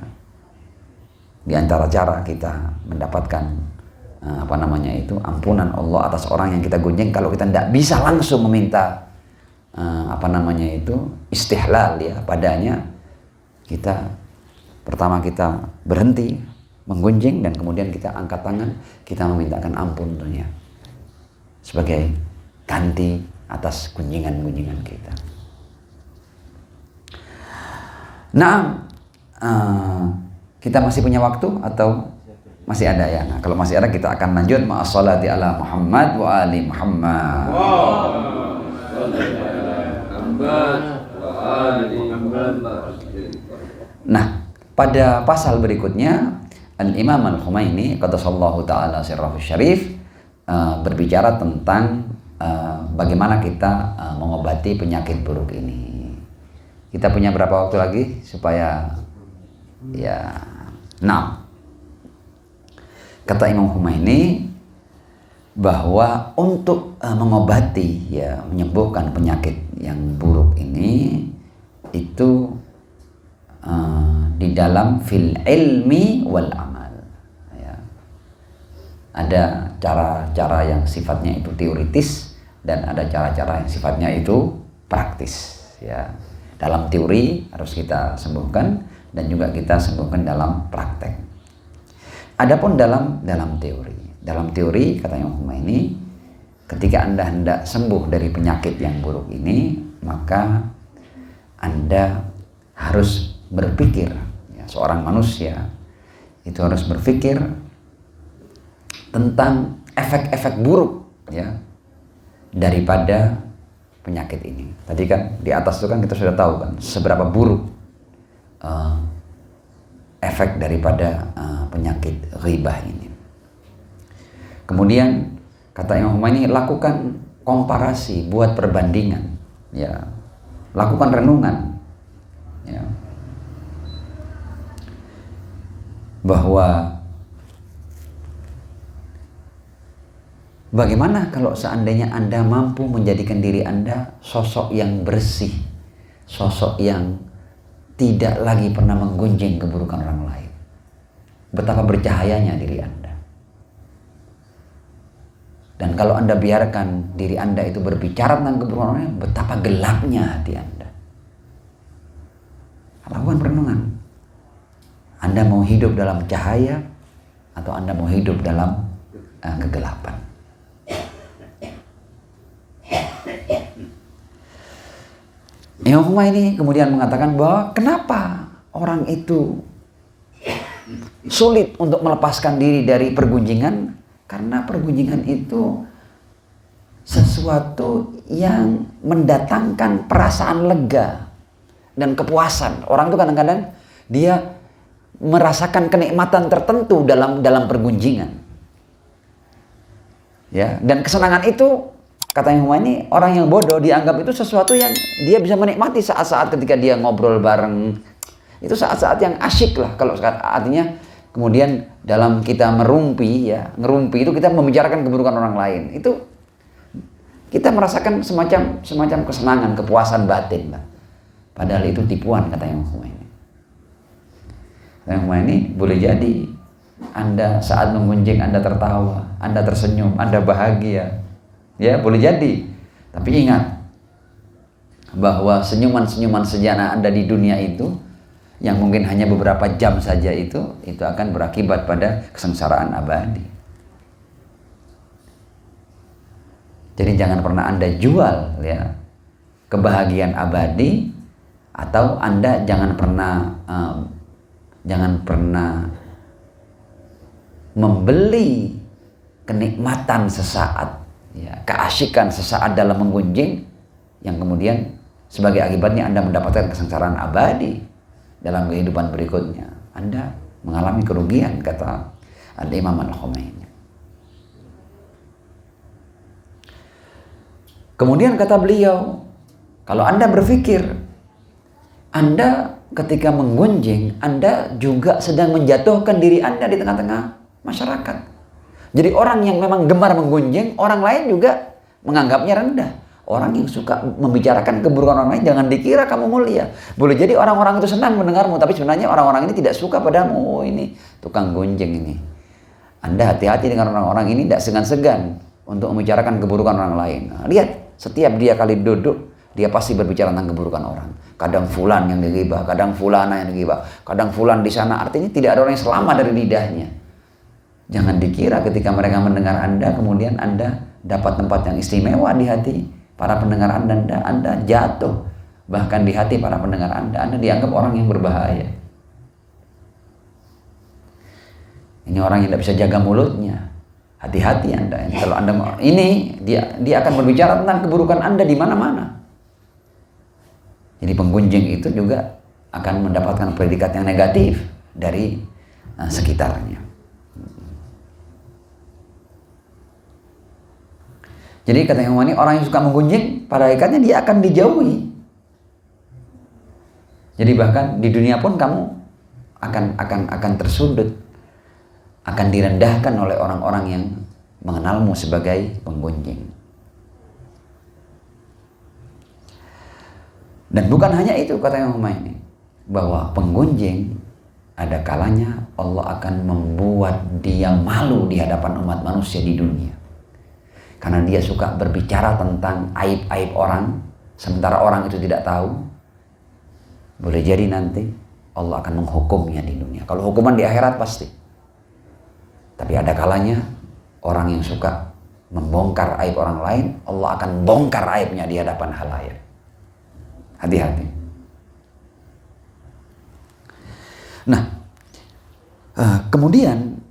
Di antara cara kita mendapatkan ampunan Allah atas orang yang kita gunjing, kalau kita tidak bisa langsung meminta istihlal ya padanya, kita pertama kita berhenti menggunjing dan kemudian kita angkat tangan, kita memintakan ampun tentunya sebagai ganti atas gunjingan-gunjingan kita. Nah, kita masih punya waktu atau masih ada ya? Nah, kalau masih ada kita akan lanjut ma'as-sholati ala Muhammad wa ali Muhammad. Nah, pada pasal berikutnya Al-Imam Al-Khumaini qaddasallahu ta'ala sirrahu syarif berbicara tentang bagaimana kita mengobati penyakit buruk ini. Kita punya berapa waktu lagi supaya ya 6. Kata Imam Khumaini bahwa untuk mengobati ya menyembuhkan penyakit yang buruk ini itu di dalam fil ilmi wal amal ya. Ada cara-cara yang sifatnya itu teoritis dan ada cara-cara yang sifatnya itu praktis ya. Dalam teori harus kita sembuhkan dan juga kita sembuhkan dalam praktek. Adapun dalam teori kata Imam Khumaini, ketika Anda hendak sembuh dari penyakit yang buruk ini, maka Anda harus berpikir ya, seorang manusia itu harus berpikir tentang efek-efek buruk ya daripada penyakit ini. Tadi kan di atas itu kan kita sudah tahu kan seberapa buruk efek daripada penyakit ghibah ini. Kemudian kata Imam Khumaini, lakukan komparasi, buat perbandingan ya, lakukan renungan ya, bahwa bagaimana kalau seandainya Anda mampu menjadikan diri Anda sosok yang bersih, sosok yang tidak lagi pernah menggunjing keburukan orang lain. Betapa bercahayanya diri Anda. Dan kalau Anda biarkan diri Anda itu berbicara tentang keburukan orang lain, betapa gelapnya hati Anda. Lakukan renungan. Anda mau hidup dalam cahaya atau Anda mau hidup dalam kegelapan? Imam Khumaini kemudian mengatakan bahwa kenapa orang itu sulit untuk melepaskan diri dari pergunjingan, karena pergunjingan itu sesuatu yang mendatangkan perasaan lega dan kepuasan. Orang itu kadang-kadang dia merasakan kenikmatan tertentu dalam pergunjingan. Ya, dan kesenangan itu kata Imam Khumaini, orang yang bodoh dianggap itu sesuatu yang dia bisa menikmati saat-saat ketika dia ngobrol bareng. Itu saat-saat yang asyik lah. Kalau artinya kemudian dalam kita ngerumpi itu kita membicarakan keburukan orang lain. Itu kita merasakan semacam kesenangan, kepuasan batin lah. Padahal itu tipuan kata Imam Khumaini. Imam Khumaini, boleh jadi Anda saat mengunjing Anda tertawa, Anda tersenyum, Anda bahagia. Ya, boleh jadi. Tapi ingat bahwa senyuman-senyuman sejana Anda di dunia itu yang mungkin hanya beberapa jam saja itu akan berakibat pada kesengsaraan abadi. Jadi jangan pernah Anda jual ya kebahagiaan abadi, atau Anda jangan pernah membeli kenikmatan sesaat ya, keasyikan sesaat dalam menggunjing yang kemudian sebagai akibatnya Anda mendapatkan kesengsaraan abadi dalam kehidupan berikutnya. Anda mengalami kerugian kata Al-Imam Al-Khumaini. Kemudian kata beliau, kalau Anda berpikir Anda ketika menggunjing, Anda juga sedang menjatuhkan diri Anda di tengah-tengah masyarakat. Jadi orang yang memang gemar menggunjing, orang lain juga menganggapnya rendah. orang yang suka membicarakan keburukan orang lain, jangan dikira kamu mulia. Boleh jadi orang-orang itu senang mendengarmu, tapi sebenarnya orang-orang ini tidak suka padamu. Oh, ini tukang gonjeng ini. Anda hati-hati dengan orang-orang ini, tidak segan-segan untuk membicarakan keburukan orang lain. Nah, lihat, setiap dia kali duduk, dia pasti berbicara tentang keburukan orang. Kadang fulan yang digibah, kadang fulana yang digibah, kadang fulan di sana. Artinya tidak ada orang yang selamat dari lidahnya. Jangan dikira ketika mereka mendengar Anda, kemudian Anda dapat tempat yang istimewa di hati para pendengar Anda jatuh. Bahkan di hati para pendengar Anda dianggap orang yang berbahaya. Ini orang yang tidak bisa jaga mulutnya. Hati-hati Anda. Kalau Anda ini, dia akan berbicara tentang keburukan Anda di mana-mana. Jadi penggunjing itu juga akan mendapatkan predikat yang negatif dari sekitarnya. Jadi kata Imam Khomeini, orang yang suka menggunjing pada hakikatnya dia akan dijauhi. Jadi bahkan di dunia pun kamu akan tersudut, akan direndahkan oleh orang-orang yang mengenalmu sebagai penggunjing. Dan bukan hanya itu kata Imam Khomeini, bahwa penggunjing ada kalanya Allah akan membuat dia malu di hadapan umat manusia di dunia. Karena dia suka berbicara tentang aib-aib orang, sementara orang itu tidak tahu. Boleh jadi nanti Allah akan menghukumnya di dunia. Kalau hukuman di akhirat pasti. Tapi ada kalanya orang yang suka membongkar aib orang lain, Allah akan bongkar aibnya di hadapan khalayak. Hati-hati. Nah, kemudian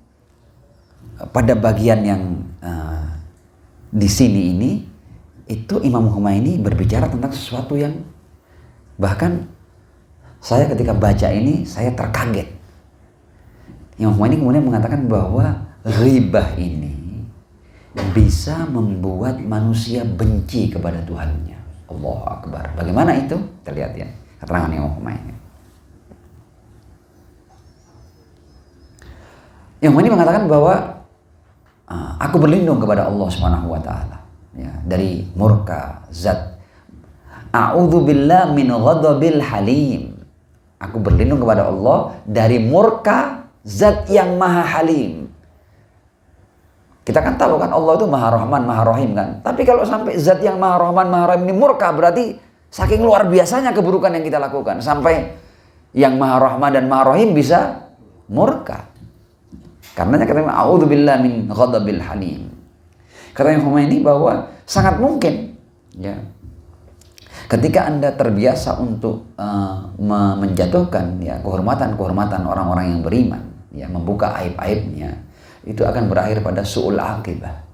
pada bagian yang di sini ini, itu Imam Khomeini berbicara tentang sesuatu yang bahkan saya ketika baca ini saya terkaget. Imam Khomeini kemudian mengatakan bahwa ghibah ini bisa membuat manusia benci kepada Tuhannya. Allahu Akbar. Bagaimana itu? Kita lihat ya keterangan Imam Khomeini. Imam Khomeini mengatakan bahwa aku berlindung kepada Allah Subhanahu wa taala ya, dari murka zat. A'udzubillah min ghadabil halim. Aku berlindung kepada Allah dari murka zat yang maha halim. Kita kan tahu kan Allah itu maha rahman, maha rahim kan. Tapi kalau sampai zat yang maha rahman, maha rahim ini murka, berarti saking luar biasanya keburukan yang kita lakukan. Sampai yang maha rahman dan maha rahim bisa murka. Karenanya katanya a'udzubillah min ghadabil halim. Katanya Khomeini bahwa sangat mungkin ya, ketika Anda terbiasa untuk menjatuhkan ya kehormatan orang-orang yang beriman, ya membuka aib-aibnya, itu akan berakhir pada su'ul akibah.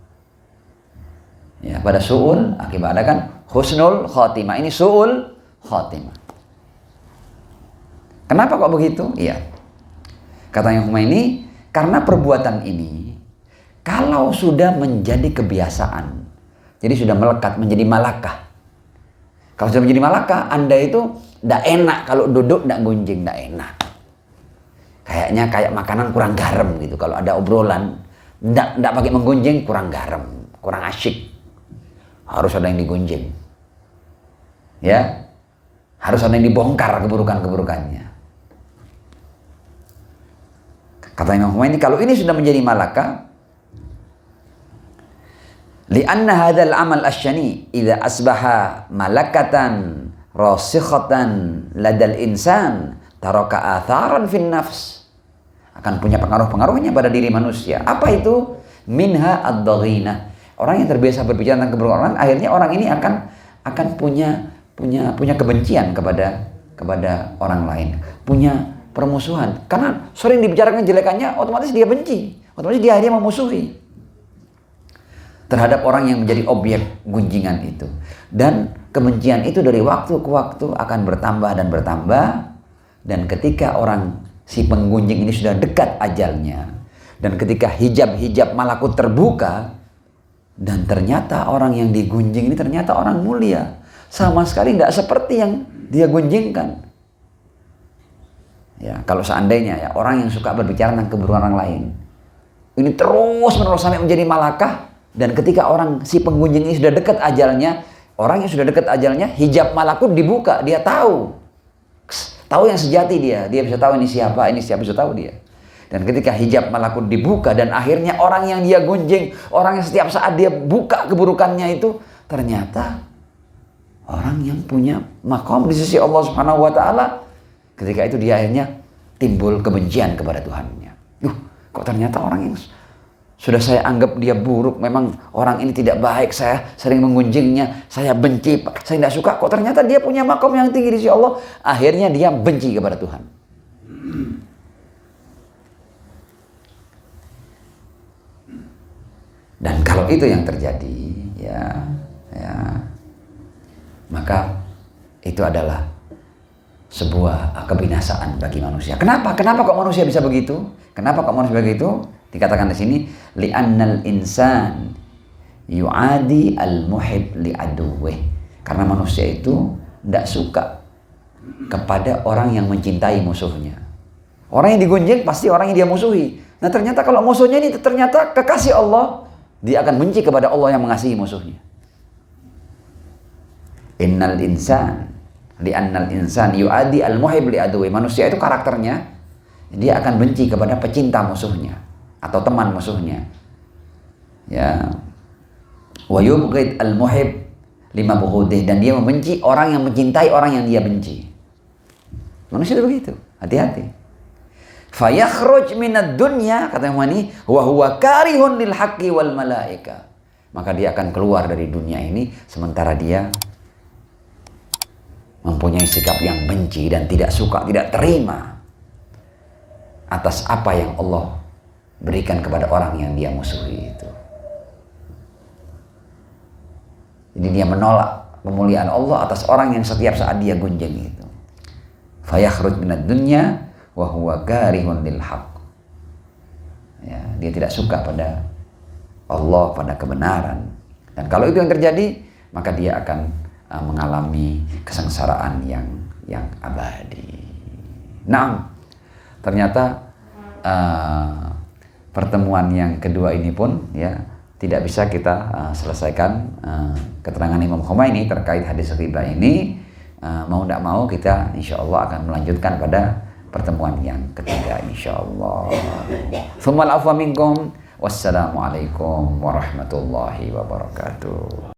Ya, pada su'ul akibah. Ada kan husnul khotimah, ini su'ul khotimah. Kenapa kok begitu? Iya. Katanya Khomeini, karena perbuatan ini kalau sudah menjadi kebiasaan, jadi sudah melekat menjadi malakah. Kalau sudah menjadi malakah, Anda itu tidak enak kalau duduk tidak gunjing, tidak enak. Kayaknya kayak makanan kurang garam gitu. Kalau ada obrolan, tidak pakai menggunjing, kurang garam, kurang asyik. Harus ada yang digunjing. Ya, harus ada yang dibongkar keburukan-keburukannya. Kata Imam Khomeini, kalau ini sudah menjadi malaka, li'anna hadzal amal asyani idza asbaha malakatan rasikhatan ladal insan taraka atharan fin nafs, akan punya pengaruh-pengaruhnya pada diri manusia. Apa itu? Minha ad-daghina. Orang yang terbiasa berbicara tentang keburukan orang, akhirnya orang ini akan punya kebencian kepada orang lain, punya permusuhan. Karena sering dibicarakan jelekannya, otomatis dia benci, otomatis dia akhirnya memusuhi terhadap orang yang menjadi objek gunjingan itu. Dan kebencian itu dari waktu ke waktu akan bertambah dan bertambah. Dan ketika orang si penggunjing ini sudah dekat ajalnya, dan ketika hijab-hijab malakut terbuka, dan ternyata orang yang digunjing ini ternyata orang mulia, sama sekali tidak seperti yang dia gunjingkan. Ya, kalau seandainya ya orang yang suka berbicara tentang keburukan orang lain ini terus menerus sampai menjadi malakah, dan ketika orang si penggunjing ini sudah dekat ajalnya, Orang yang sudah dekat ajalnya, hijab malakut dibuka, dia tahu. Tahu yang sejati dia bisa tahu ini siapa bisa tahu dia. Dan ketika hijab malakut dibuka dan akhirnya orang yang dia gunjing, orang yang setiap saat dia buka keburukannya itu, ternyata orang yang punya maqam di sisi Allah Subhanahu wa taala. Ketika itu dia akhirnya timbul kebencian kepada Tuhannya. Kok ternyata orang yang sudah saya anggap dia buruk, memang orang ini tidak baik, saya sering menggunjingnya, saya benci, saya tidak suka, kok ternyata dia punya makom yang tinggi di sisi Allah. Akhirnya dia benci kepada Tuhan. Dan kalau itu yang terjadi, ya, maka itu adalah sebuah kebinasaan bagi manusia. Kenapa kok manusia bisa begitu? Dikatakan di sini, li'annal insan yu'adi al-muhib li'aduwih. Karena manusia itu tidak suka kepada orang yang mencintai musuhnya. Orang yang digunjing pasti orang yang dia musuhi. Nah ternyata kalau musuhnya ini ternyata kekasih Allah, dia akan benci kepada Allah yang mengasihi musuhnya. Innal insan li'annal insan yu'adi al-muhib li'aduwih. Manusia itu karakternya, dia akan benci kepada pecinta musuhnya atau teman musuhnya. Ya. Wa yubghid al-muhib lima bughudih, dan dia membenci orang yang mencintai orang yang dia benci. Manusia itu begitu, hati-hati. Fayakhruj minad dunya, kata yang ini, wa huwa karihun lil haqqi wal malaika. Maka dia akan keluar dari dunia ini sementara dia mempunyai sikap yang benci dan tidak suka, tidak terima atas apa yang Allah berikan kepada orang yang dia musuhi itu. Jadi dia menolak pemuliaan Allah atas orang yang setiap saat dia gunjing itu. Fayakhruj minad dunya wa huwa karihun lil haqq. Ya, dia tidak suka pada Allah, pada kebenaran. Dan kalau itu yang terjadi, maka dia akan mengalami kesengsaraan yang abadi. Nah, ternyata pertemuan yang kedua ini pun ya tidak bisa kita selesaikan keterangan Imam Khomeini terkait hadis ghibah ini. Mau tidak mau kita insya Allah akan melanjutkan pada pertemuan yang ketiga insya Allah. Tsummal afwa minkum. Wassalamualaikum warahmatullahi wabarakatuh.